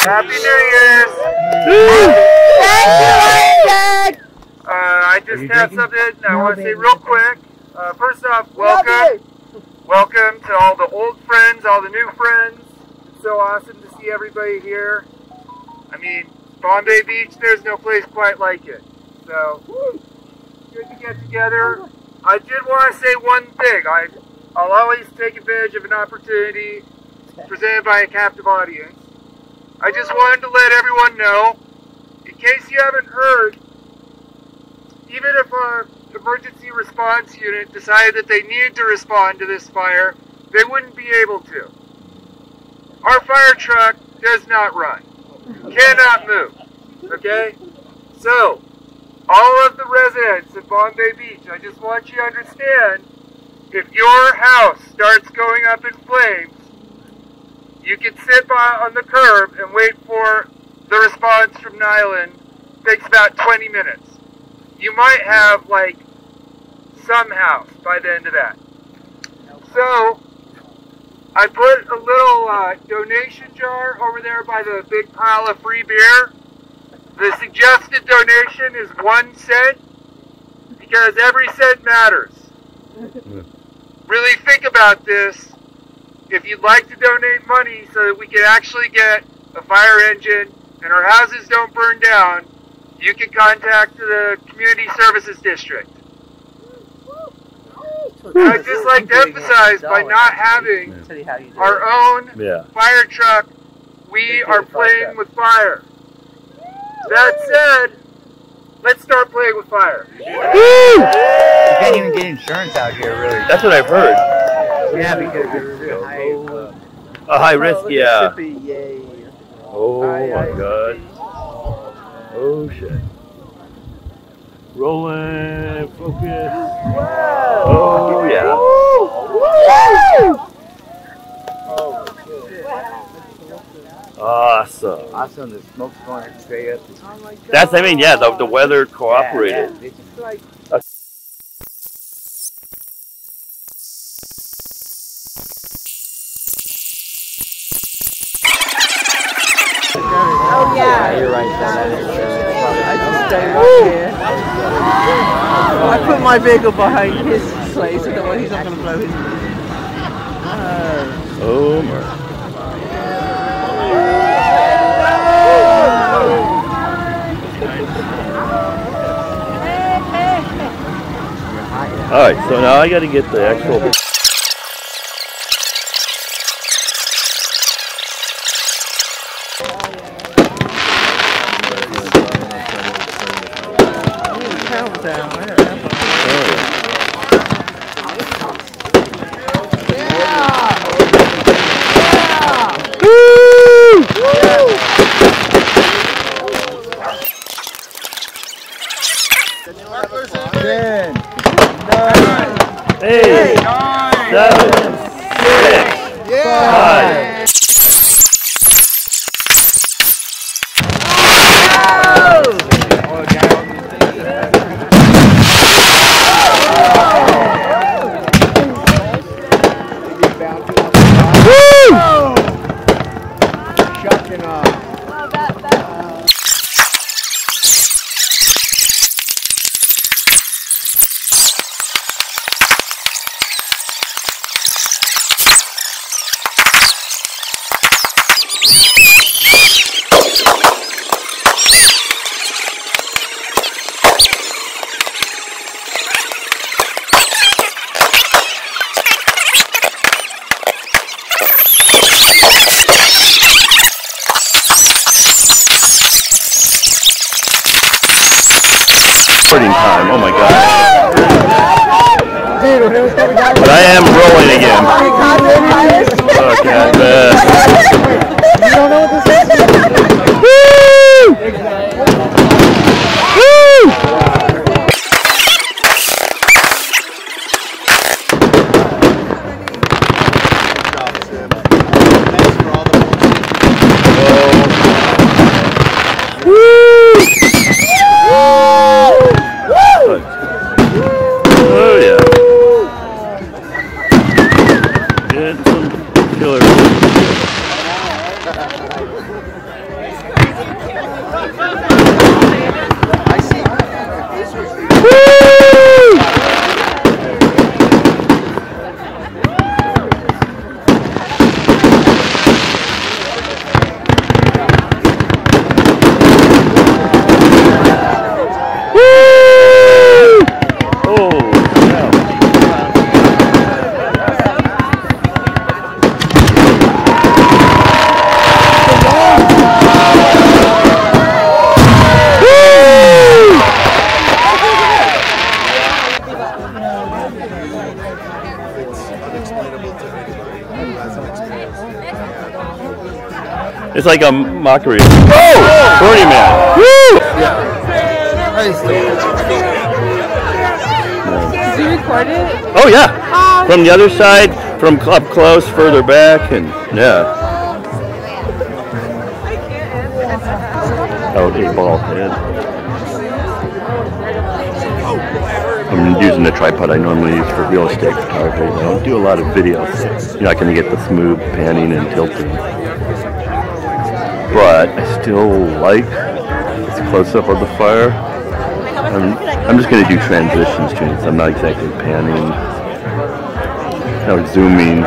Happy New Year's! I just have something I want to say real quick. First off, welcome. Welcome to all the old friends, all the new friends. It's so awesome to see everybody here. I mean, Bombay Beach, there's no place quite like it. So, good to get together. I did want to say one thing. I'll always take advantage of an opportunity presented by a captive audience. I just wanted to let everyone know, in case you haven't heard, even if an emergency response unit decided that they needed to respond to this fire, they wouldn't be able to. Our fire truck does not run, cannot move, okay? So, all of the residents of Bombay Beach, I just want you to understand, if your house starts going up in flames, you can sit on the curb and wait for the response from Nyland. It takes about 20 minutes. You might have, like, some house by the end of that. So, I put a little donation jar over there by the big pile of free beer. The suggested donation is 1 cent, because every cent matters. Really think about this. If you'd like to donate money so that we can actually get a fire engine and our houses don't burn down, you can contact the Community Services District. And I'd just like to emphasize, by not having our own fire truck, we are playing with fire. That said, let's start playing with fire. You can't even get insurance out here, really. That's what I've heard. Yeah, because it's a high risk, yeah. Yay. Oh my god. Oh shit. Rolling, focus. Oh yeah. Awesome. Awesome, the smoke's going straight up. That's, I mean, yeah, the weather cooperated. Yeah, it's just like... Oh yeah. You're right, I just stay right here. I put my vehicle behind his sleigh so that way he's not going to blow his. Oh my. Alright, so now I got to get the actual... Eight, 7, 6, 5. Time. Oh my god. But I am rolling again. Okay, you don't know what this is? It's like a mockery. Oh! Burning Man! Woo! Did you record it? Oh yeah! From the other side, from up close, further back, and yeah. Oh, 8-ball head. I'm using the tripod I normally use for real estate photography. I don't do a lot of videos. You're not going to get the smooth panning and tilting. But I still like this close-up of the fire. I'm just going to do transitions to it. I'm not exactly panning. Zooming.